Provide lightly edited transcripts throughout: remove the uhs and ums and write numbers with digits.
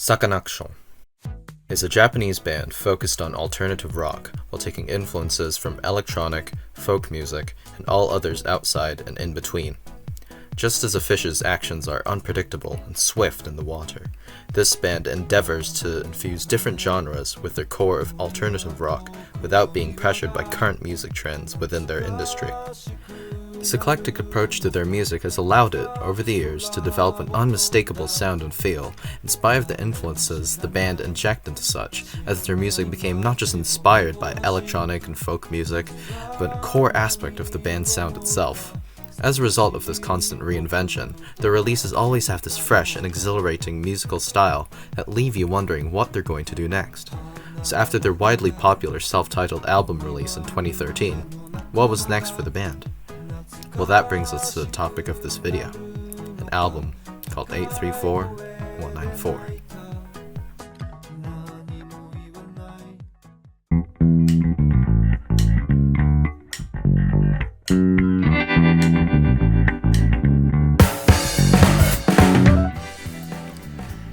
Sakanaction is a Japanese band focused on alternative rock while taking influences from electronic, folk music, and all others outside and in between. Just as a fish's actions are unpredictable and swift in the water, this band endeavors to infuse different genres with their core of alternative rock without being pressured by current music trends within their industry. This eclectic approach to their music has allowed it, over the years, to develop an unmistakable sound and feel, in spite of the influences the band inject into such, as their music became not just inspired by electronic and folk music, but a core aspect of the band's sound itself. As a result of this constant reinvention, their releases always have this fresh and exhilarating musical style that leave you wondering what they're going to do next. So after their widely popular self-titled album release in 2013, what was next for the band? Well, that brings us to the topic of this video, an album called 834194.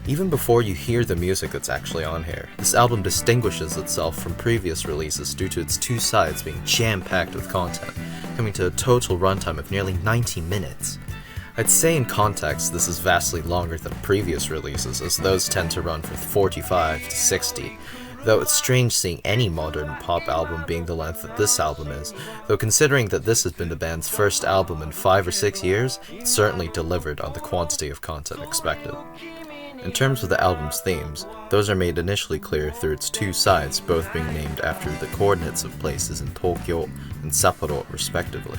Even before you hear the music that's actually on here, this album distinguishes itself from previous releases due to its two sides being jam-packed with content, coming to a total runtime of nearly 90 minutes. I'd say in context this is vastly longer than previous releases, as those tend to run for 45 to 60, though it's strange seeing any modern pop album being the length that this album is, though considering that this has been the band's first album in 5 or 6 years, it certainly delivered on the quantity of content expected. In terms of the album's themes, those are made initially clear through its two sides, both being named after the coordinates of places in Tokyo and Sapporo respectively.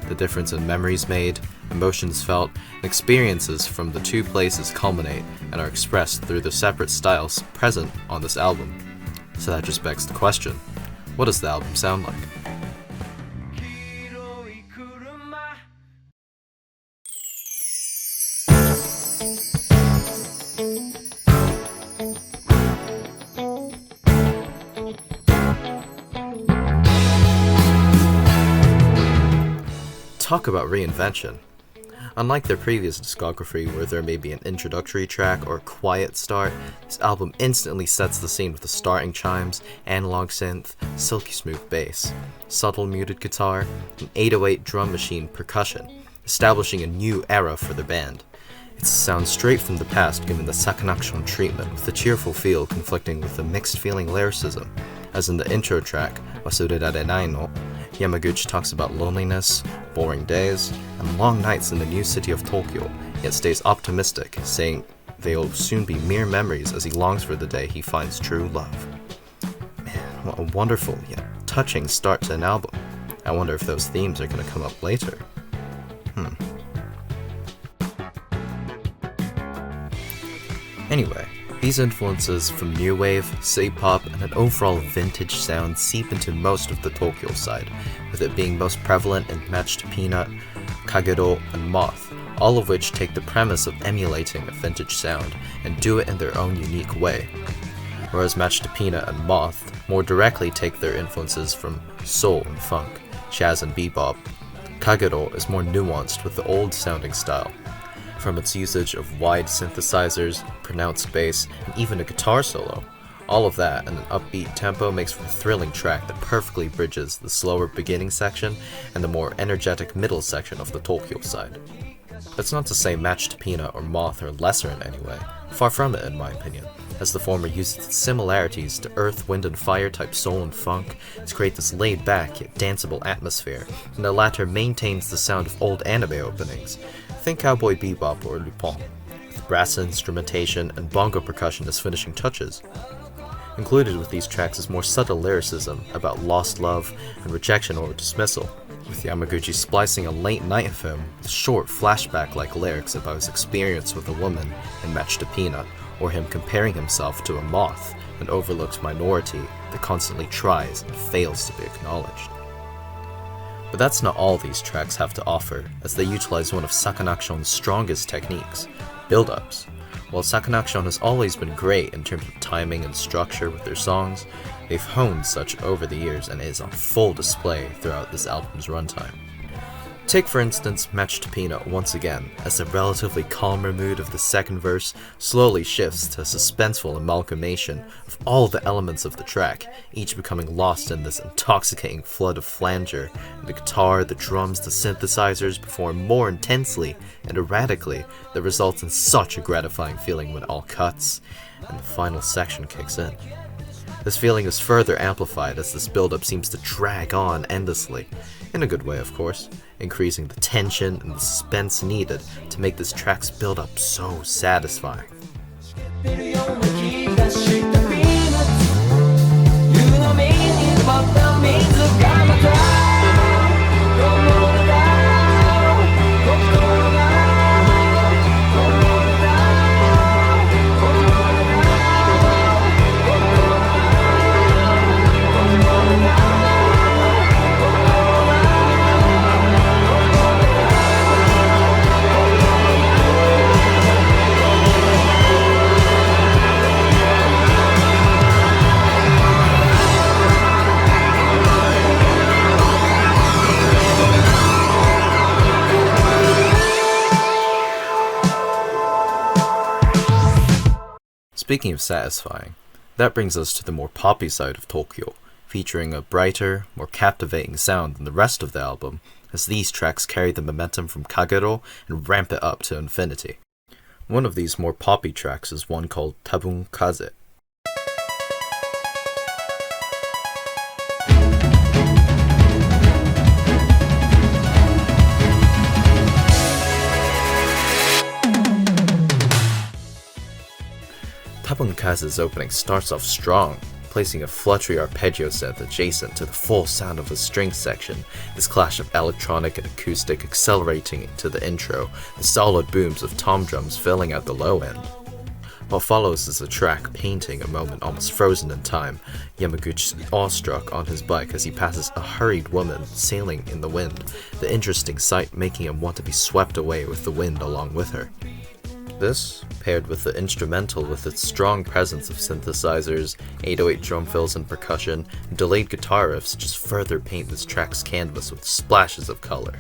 The difference in memories made, emotions felt, and experiences from the two places culminate and are expressed through the separate styles present on this album. So that just begs the question, what does the album sound like? Talk about reinvention. Unlike their previous discography where there may be an introductory track or a quiet start, this album instantly sets the scene with the starting chimes, analog synth, silky smooth bass, subtle muted guitar, and 808 drum machine percussion, establishing a new era for the band. It's a sound straight from the past given the Sakanaction treatment, with the cheerful feel conflicting with the mixed feeling lyricism, as in the intro track, Wasurerarenai no, Yamaguchi talks about loneliness, boring days, and long nights in the new city of Tokyo, yet stays optimistic, saying they'll soon be mere memories as he longs for the day he finds true love. Man, what a wonderful yet touching start to an album. I wonder if those themes are going to come up later. Anyway, these influences from new wave, city pop, and an overall vintage sound seep into most of the Tokyo side, with it being most prevalent in Match to Peanut, Kagerou, and Moth, all of which take the premise of emulating a vintage sound and do it in their own unique way. Whereas Match to Peanut and Moth more directly take their influences from soul and funk, jazz and bebop, Kagerou is more nuanced with the old-sounding style. From its usage of wide synthesizers, pronounced bass, and even a guitar solo. All of that and an upbeat tempo makes for a thrilling track that perfectly bridges the slower beginning section and the more energetic middle section of the Tokyo side. That's not to say Match to Peanut or Moth are lesser in any way, far from it in my opinion, as the former uses its similarities to Earth, Wind and Fire type soul and funk to create this laid-back yet danceable atmosphere, and the latter maintains the sound of old anime openings. Think Cowboy Bebop or Lupin, with brass instrumentation and bongo percussion as finishing touches. Included with these tracks is more subtle lyricism about lost love and rejection or dismissal, with Yamaguchi splicing a late night of him with short flashback-like lyrics about his experience with a woman in Match to Peanut, or him comparing himself to a moth, an overlooked minority that constantly tries and fails to be acknowledged. But that's not all these tracks have to offer, as they utilize one of Sakanaction's strongest techniques, build-ups. While Sakanaction has always been great in terms of timing and structure with their songs, they've honed such over the years and is on full display throughout this album's runtime. Take for instance Match to Peanut once again, as the relatively calmer mood of the second verse slowly shifts to a suspenseful amalgamation of all the elements of the track, each becoming lost in this intoxicating flood of flanger, and the guitar, the drums, the synthesizers perform more intensely and erratically that results in such a gratifying feeling when all cuts, and the final section kicks in. This feeling is further amplified as this build-up seems to drag on endlessly, in a good way of course, increasing the tension and the suspense needed to make this track's build-up so satisfying. Speaking of satisfying, that brings us to the more poppy side of Tokyo, featuring a brighter, more captivating sound than the rest of the album, as these tracks carry the momentum from Kagerou and ramp it up to infinity. One of these more poppy tracks is one called Tabun Kaze. Tabun Kaze's opening starts off strong, placing a fluttery arpeggio synth adjacent to the full sound of the strings section, this clash of electronic and acoustic accelerating to the intro, the solid booms of tom drums filling out the low end. What follows is a track painting a moment almost frozen in time, Yamaguchi awestruck on his bike as he passes a hurried woman sailing in the wind, the interesting sight making him want to be swept away with the wind along with her. This, paired with the instrumental with its strong presence of synthesizers, 808 drum fills and percussion, and delayed guitar riffs just further paint this track's canvas with splashes of color.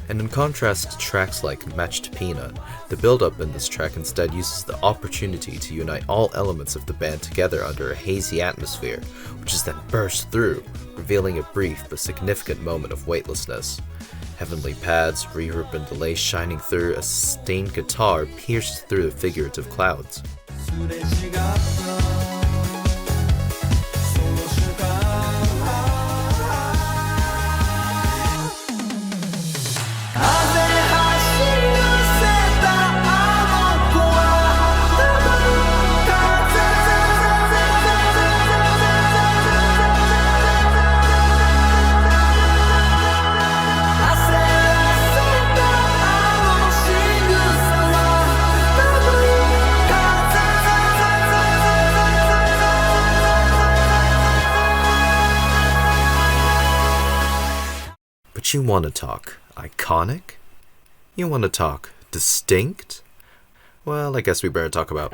And in contrast to tracks like Match to Peanut, the build-up in this track instead uses the opportunity to unite all elements of the band together under a hazy atmosphere, which is then burst through, revealing a brief but significant moment of weightlessness. Heavenly pads, reverb and delay shining through, a sustained guitar pierced through the figurative clouds. But you want to talk iconic? You want to talk distinct? Well, I guess we better talk about...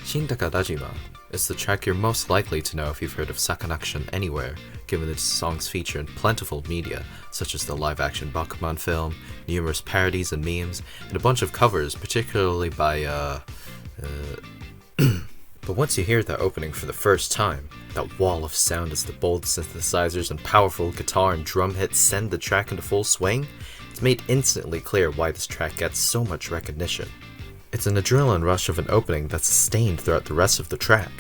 Shin Jima is the track you're most likely to know if you've heard of Sakanaction anywhere, given its songs feature in plentiful media, such as the live-action Bakuman film, numerous parodies and memes, and a bunch of covers, particularly by, But once you hear that opening for the first time, that wall of sound as the bold synthesizers and powerful guitar and drum hits send the track into full swing, it's made instantly clear why this track gets so much recognition. It's an adrenaline rush of an opening that's sustained throughout the rest of the track.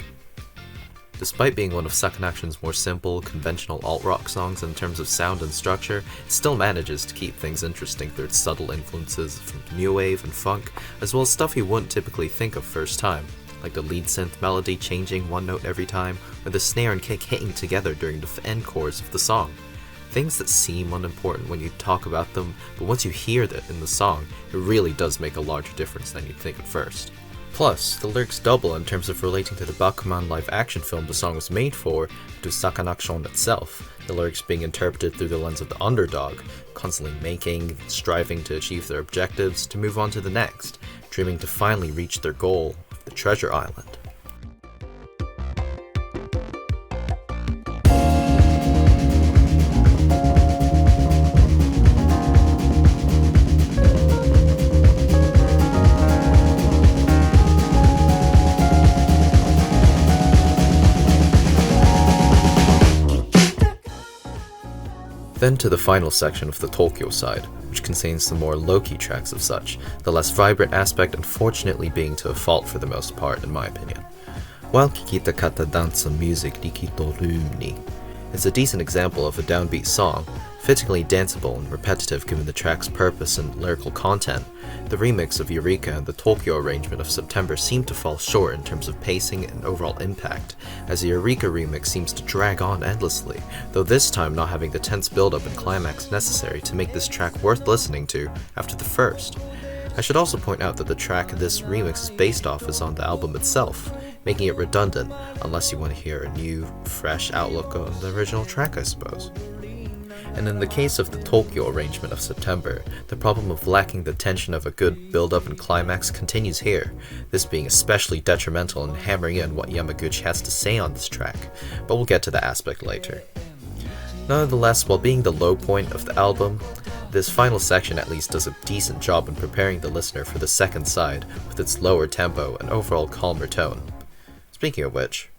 Despite being one of Sakanaction's more simple, conventional alt-rock songs in terms of sound and structure, it still manages to keep things interesting through its subtle influences from new wave and funk, as well as stuff you wouldn't typically think of first time, like the lead synth melody changing one note every time, or the snare and kick hitting together during the end chorus of the song. Things that seem unimportant when you talk about them, but once you hear that in the song, it really does make a larger difference than you'd think at first. Plus, the lyrics double in terms of relating to the Bakuman live-action film the song was made for, to Sakanaction itself, the lyrics being interpreted through the lens of the underdog, constantly making, striving to achieve their objectives to move on to the next, dreaming to finally reach their goal, the treasure island. Then to the final section of the Tokyo side, which contains the more low-key tracks of such, the less vibrant aspect unfortunately being to a fault for the most part in my opinion. While Kikitakatta dance music Rikitoru is a decent example of a downbeat song, fittingly danceable and repetitive given the track's purpose and lyrical content, the remix of Eureka and the Tokyo arrangement of September seem to fall short in terms of pacing and overall impact, as the Eureka remix seems to drag on endlessly, though this time not having the tense build-up and climax necessary to make this track worth listening to after the first. I should also point out that the track this remix is based off is on the album itself, making it redundant unless you want to hear a new, fresh outlook on the original track, I suppose. And in the case of the Tokyo arrangement of September, the problem of lacking the tension of a good build-up and climax continues here, this being especially detrimental in hammering in what Yamaguchi has to say on this track, but we'll get to that aspect later. Nonetheless, while being the low point of the album, this final section at least does a decent job in preparing the listener for the second side with its lower tempo and overall calmer tone. Speaking of which,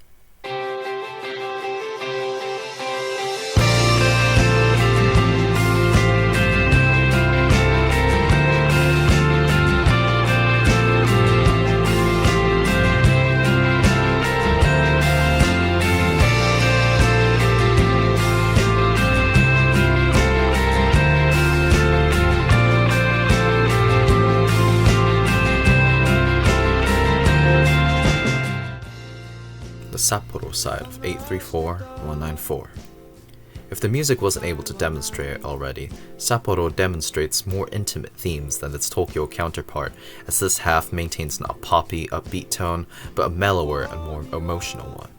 Sapporo side of 834194. If the music wasn't able to demonstrate it already, Sapporo demonstrates more intimate themes than its Tokyo counterpart, as this half maintains not a poppy, upbeat tone, but a mellower and more emotional one.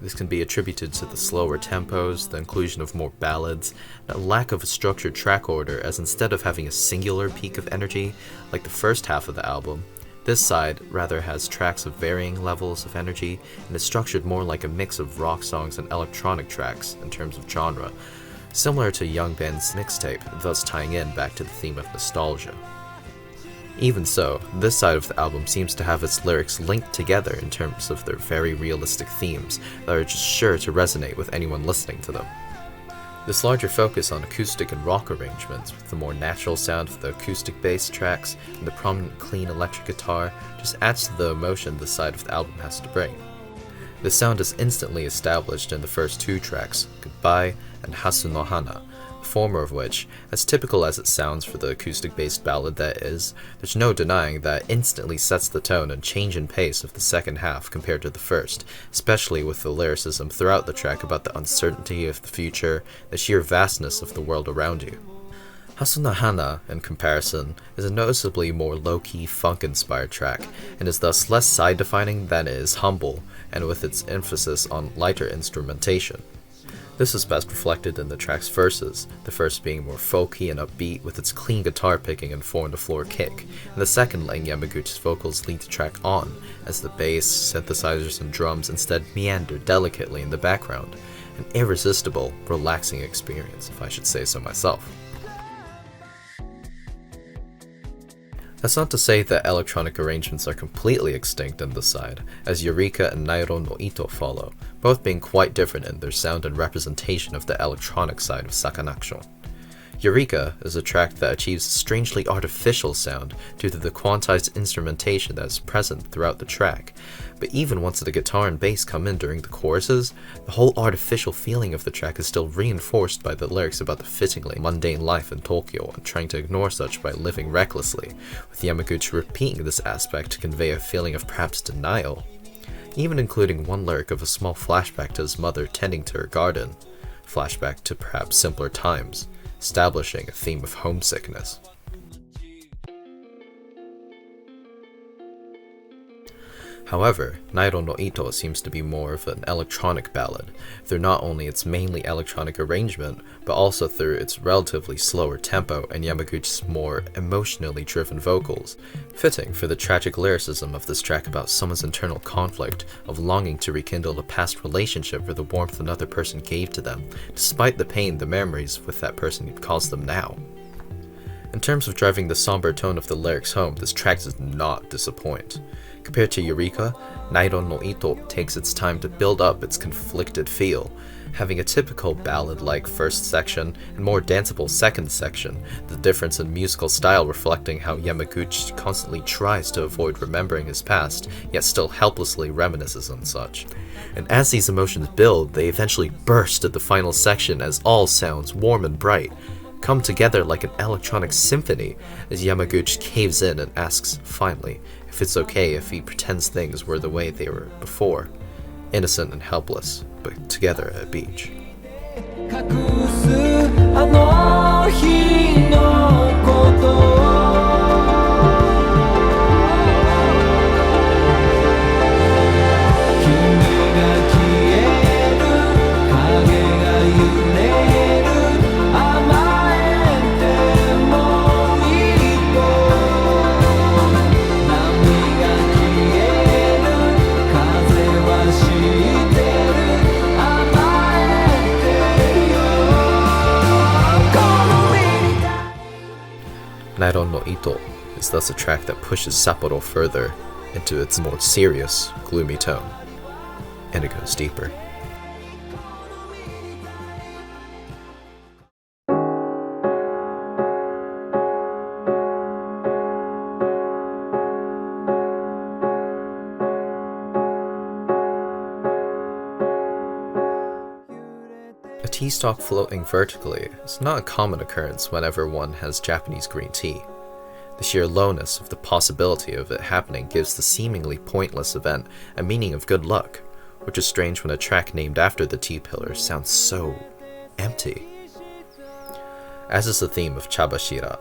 This can be attributed to the slower tempos, the inclusion of more ballads, and a lack of a structured track order, as instead of having a singular peak of energy, like the first half of the album, this side rather has tracks of varying levels of energy and is structured more like a mix of rock songs and electronic tracks in terms of genre, similar to Young Band's mixtape, thus tying in back to the theme of nostalgia. Even so, this side of the album seems to have its lyrics linked together in terms of their very realistic themes that are just sure to resonate with anyone listening to them. This larger focus on acoustic and rock arrangements, with the more natural sound of the acoustic bass tracks and the prominent clean electric guitar, just adds to the emotion this side of the album has to bring. The sound is instantly established in the first two tracks, Goodbye and Hasu no Hana, the former of which, as typical as it sounds for the acoustic-based ballad that it is, there's no denying that it instantly sets the tone and change in pace of the second half compared to the first, especially with the lyricism throughout the track about the uncertainty of the future, the sheer vastness of the world around you. Hasu no Hana, in comparison, is a noticeably more low-key funk-inspired track, and is thus less side-defining than it is humble, and with its emphasis on lighter instrumentation. This is best reflected in the track's verses, the first being more folky and upbeat with its clean guitar picking and 4-on-the-floor kick, and the second letting Yamaguchi's vocals lead the track on, as the bass, synthesizers, and drums instead meander delicately in the background. An irresistible, relaxing experience, if I should say so myself. That's not to say that electronic arrangements are completely extinct in this side, as Eureka and Nylon no Ito follow, both being quite different in their sound and representation of the electronic side of Sakanaction. Eureka is a track that achieves a strangely artificial sound due to the quantized instrumentation that is present throughout the track, but even once the guitar and bass come in during the choruses, the whole artificial feeling of the track is still reinforced by the lyrics about the fittingly mundane life in Tokyo and trying to ignore such by living recklessly, with Yamaguchi repeating this aspect to convey a feeling of perhaps denial, even including one lyric of a small flashback to his mother tending to her garden, flashback to perhaps simpler times, establishing a theme of homesickness. However, Nylon no Ito seems to be more of an electronic ballad, through not only its mainly electronic arrangement, but also through its relatively slower tempo and Yamaguchi's more emotionally driven vocals, fitting for the tragic lyricism of this track about someone's internal conflict of longing to rekindle a past relationship or the warmth another person gave to them, despite the pain the memories with that person caused them now. In terms of driving the somber tone of the lyrics home, this track does not disappoint. Compared to Eureka, Nylon no Ito takes its time to build up its conflicted feel, having a typical ballad-like first section and more danceable second section, the difference in musical style reflecting how Yamaguchi constantly tries to avoid remembering his past, yet still helplessly reminisces on such. And as these emotions build, they eventually burst at the final section as all sounds, warm and bright, come together like an electronic symphony as Yamaguchi caves in and asks, finally, if it's okay if he pretends things were the way they were before, innocent and helpless, but together at a beach. Nylon no Ito is thus a track that pushes Sapporo further into its more serious, gloomy tone, and it goes deeper. A tea stalk floating vertically is not a common occurrence whenever one has Japanese green tea. The sheer lowness of the possibility of it happening gives the seemingly pointless event a meaning of good luck, which is strange when a track named after the tea pillar sounds so empty. As is the theme of Chabashira,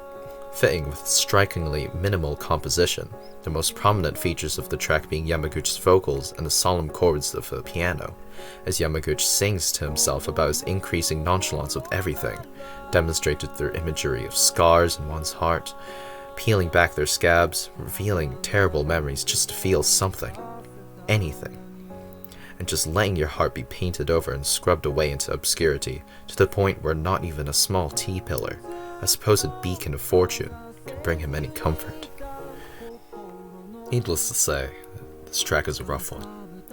fitting with strikingly minimal composition, the most prominent features of the track being Yamaguchi's vocals and the solemn chords of the piano, as Yamaguchi sings to himself about his increasing nonchalance with everything, demonstrated through imagery of scars in one's heart, peeling back their scabs, revealing terrible memories just to feel something, anything, and just letting your heart be painted over and scrubbed away into obscurity, to the point where not even a small tea pillar, a supposed beacon of fortune, can bring him any comfort. Needless to say, this track is a rough one.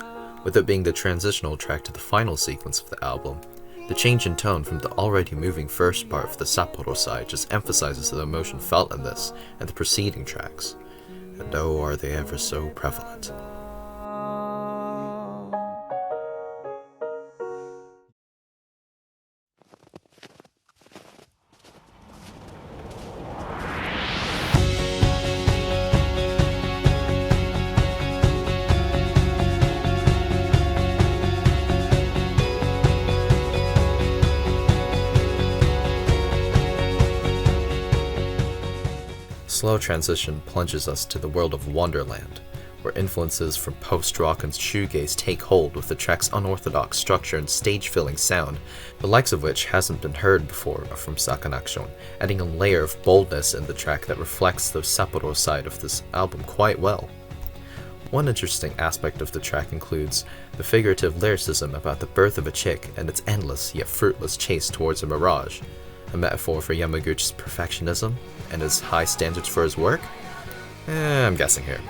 With it being the transitional track to the final sequence of the album, the change in tone from the already moving first part of the Sapporo side just emphasizes the emotion felt in this and the preceding tracks, and oh, are they ever so prevalent. Slow transition plunges us to the world of Wonderland, where influences from post-rock and shoegaze take hold with the track's unorthodox structure and stage-filling sound, the likes of which hasn't been heard before from Sakanaction, adding a layer of boldness in the track that reflects the Sapporo side of this album quite well. One interesting aspect of the track includes the figurative lyricism about the birth of a chick and its endless yet fruitless chase towards a mirage, a metaphor for Yamaguchi's perfectionism and his high standards for his work? I'm guessing here.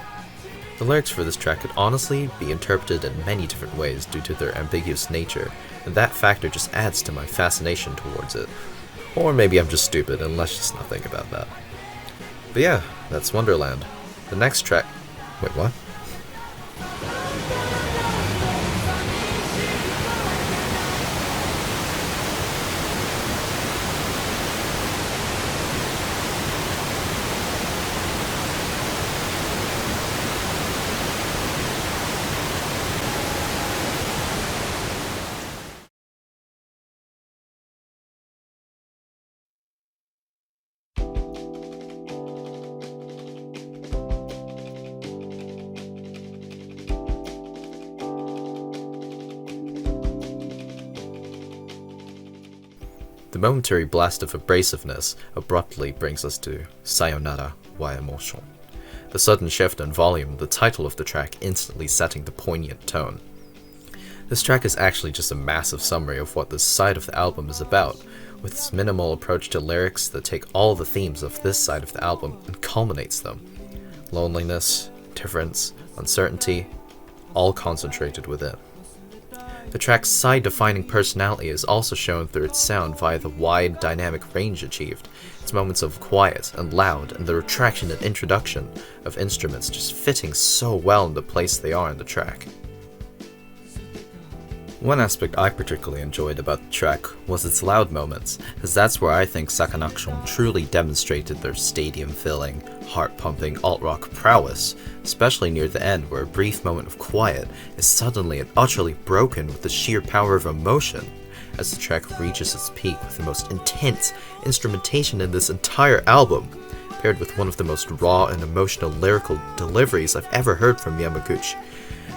The lyrics for this track could honestly be interpreted in many different ways due to their ambiguous nature, and that factor just adds to my fascination towards it. Or maybe I'm just stupid and let's just not think about that. But yeah, that's Wonderland. The next track... Wait, what? The momentary blast of abrasiveness abruptly brings us to Sayo Nara wa Emotion, the sudden shift in volume, the title of the track instantly setting the poignant tone. This track is actually just a massive summary of what this side of the album is about, with its minimal approach to lyrics that take all the themes of this side of the album and culminates them. Loneliness, difference, uncertainty, all concentrated within. The track's side-defining personality is also shown through its sound via the wide, dynamic range achieved, its moments of quiet and loud, and the retraction and introduction of instruments just fitting so well in the place they are in the track. One aspect I particularly enjoyed about the track was its loud moments, as that's where I think Sakanaction truly demonstrated their stadium-filling, heart-pumping alt-rock prowess, especially near the end where a brief moment of quiet is suddenly and utterly broken with the sheer power of emotion, as the track reaches its peak with the most intense instrumentation in this entire album, paired with one of the most raw and emotional lyrical deliveries I've ever heard from Yamaguchi.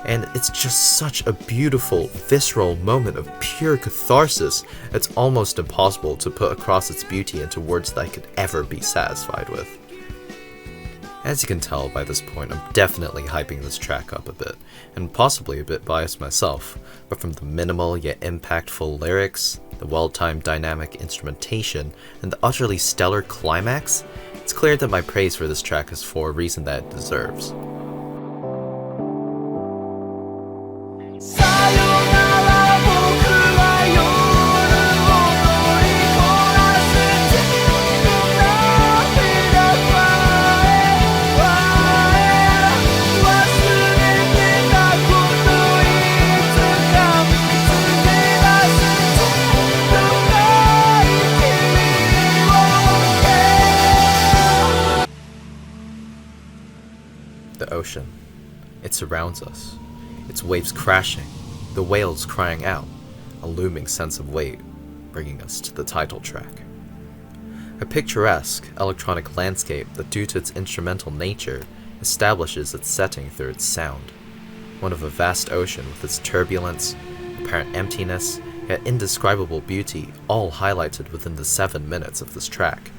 And it's just such a beautiful, visceral moment of pure catharsis, it's almost impossible to put across its beauty into words that I could ever be satisfied with. As you can tell by this point, I'm definitely hyping this track up a bit, and possibly a bit biased myself, but from the minimal yet impactful lyrics, the well-timed dynamic instrumentation, and the utterly stellar climax, it's clear that my praise for this track is for a reason that it deserves. The ocean. It surrounds us. Its waves crashing, the whales crying out, a looming sense of weight, bringing us to the title track. A picturesque, electronic landscape that, due to its instrumental nature, establishes its setting through its sound. One of a vast ocean with its turbulence, apparent emptiness, yet indescribable beauty, all highlighted within the 7 minutes of this track.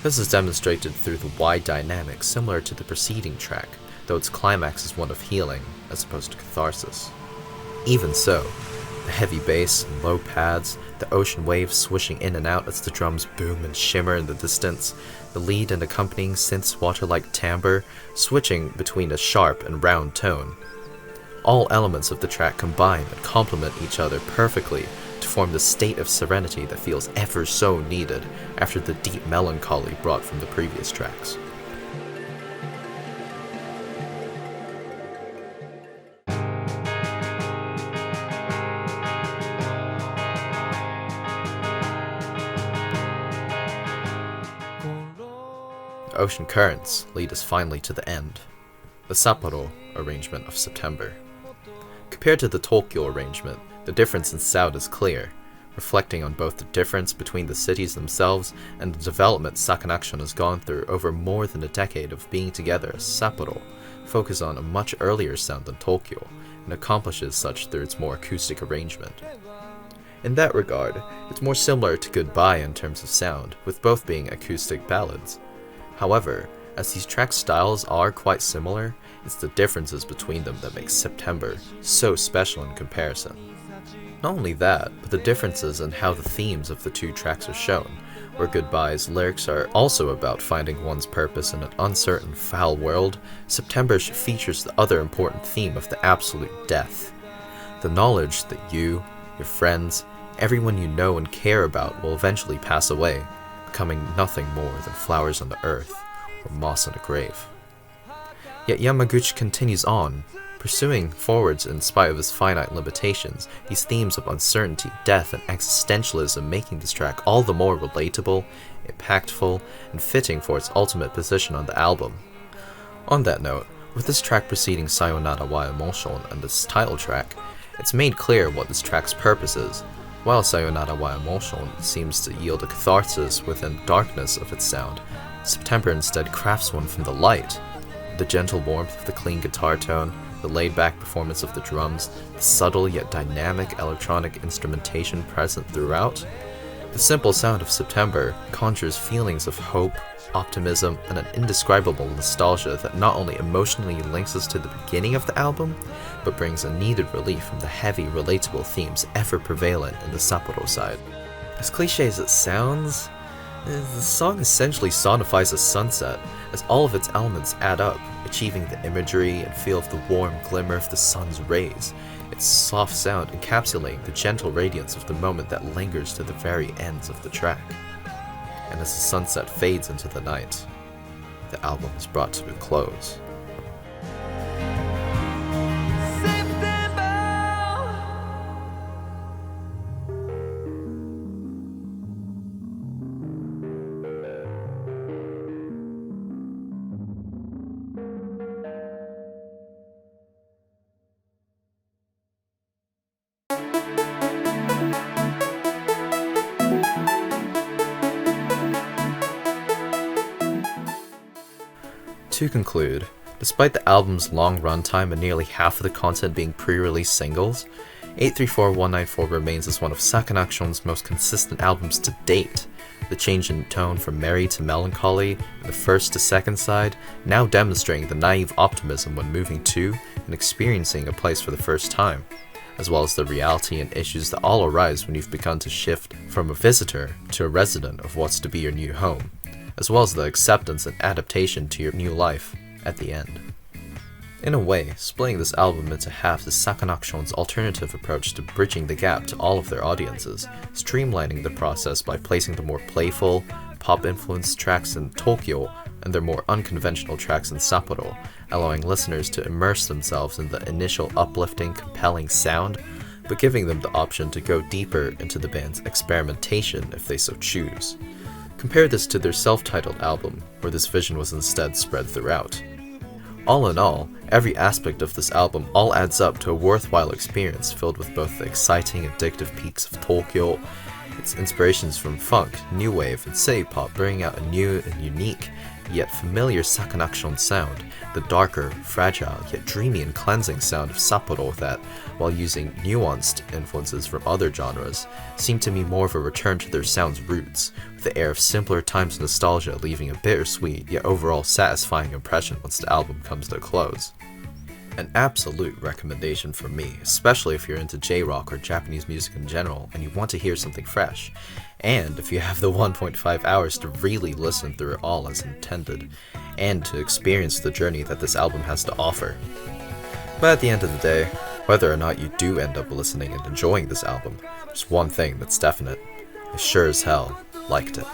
This is demonstrated through the wide dynamic similar to the preceding track, though its climax is one of healing as opposed to catharsis. Even so, the heavy bass and low pads, the ocean waves swishing in and out as the drums boom and shimmer in the distance, the lead and accompanying synth's water-like timbre switching between a sharp and round tone. All elements of the track combine and complement each other perfectly to form the state of serenity that feels ever so needed after the deep melancholy brought from the previous tracks. The ocean currents lead us finally to the end, the Sapporo arrangement of September. Compared to the Tokyo arrangement, the difference in sound is clear, reflecting on both the difference between the cities themselves and the development Sakanaction has gone through over more than a decade of being together as Sapporo, focus on a much earlier sound than Tokyo, and accomplishes such through its more acoustic arrangement. In that regard, it's more similar to Goodbye in terms of sound, with both being acoustic ballads. However, as these track styles are quite similar, it's the differences between them that make September so special in comparison. Not only that, but the differences in how the themes of the two tracks are shown, where Goodbye's lyrics are also about finding one's purpose in an uncertain, foul world, September features the other important theme of the absolute death. The knowledge that you, your friends, everyone you know and care about will eventually pass away, becoming nothing more than flowers on the earth, or moss in a grave. Yet Yamaguchi continues on, pursuing forwards in spite of his finite limitations, these themes of uncertainty, death, and existentialism, making this track all the more relatable, impactful, and fitting for its ultimate position on the album. On that note, with this track preceding Sayo Nara wa Emotion and this title track, it's made clear what this track's purpose is. While Sayo Nara wa Emotion seems to yield a catharsis within the darkness of its sound, September instead crafts one from the light. The gentle warmth of the clean guitar tone, the laid-back performance of the drums, the subtle yet dynamic electronic instrumentation present throughout, The simple sound of September conjures feelings of hope, optimism, and an indescribable nostalgia that not only emotionally links us to the beginning of the album, but brings a needed relief from the heavy, relatable themes ever prevalent in the Sapporo side. As cliche as it sounds, the song essentially sonifies a sunset, as all of its elements add up, achieving the imagery and feel of the warm glimmer of the sun's rays, its soft sound encapsulating the gentle radiance of the moment that lingers to the very ends of the track. And as the sunset fades into the night, the album is brought to a close. To conclude, despite the album's long runtime and nearly half of the content being pre-release singles, 834194 remains as one of Sakanaction's most consistent albums to date. The change in tone from merry to melancholy, and the first to second side, now demonstrating the naive optimism when moving to and experiencing a place for the first time, as well as the reality and issues that all arise when you've begun to shift from a visitor to a resident of what's to be your new home, as well as the acceptance and adaptation to your new life at the end. In a way, splitting this album into half is Sakanaction's alternative approach to bridging the gap to all of their audiences, streamlining the process by placing the more playful, pop-influenced tracks in Tokyo and their more unconventional tracks in Sapporo, allowing listeners to immerse themselves in the initial uplifting, compelling sound, but giving them the option to go deeper into the band's experimentation if they so choose. Compare this to their self-titled album, where this vision was instead spread throughout. All in all, every aspect of this album all adds up to a worthwhile experience filled with both the exciting, addictive peaks of Tokyo, its inspirations from funk, new wave, and city pop bringing out a new and unique, yet familiar Sakanaction sound, the darker, fragile, yet dreamy and cleansing sound of Sapporo that, while using nuanced influences from other genres, seem to me more of a return to their sound's roots, with the air of simpler times nostalgia leaving a bittersweet yet overall satisfying impression once the album comes to a close. An absolute recommendation from me, especially if you're into J-rock or Japanese music in general and you want to hear something fresh, and if you have the 1.5 hours to really listen through it all as intended, and to experience the journey that this album has to offer. But at the end of the day, whether or not you do end up listening and enjoying this album, there's one thing that's definite: I sure as hell liked it.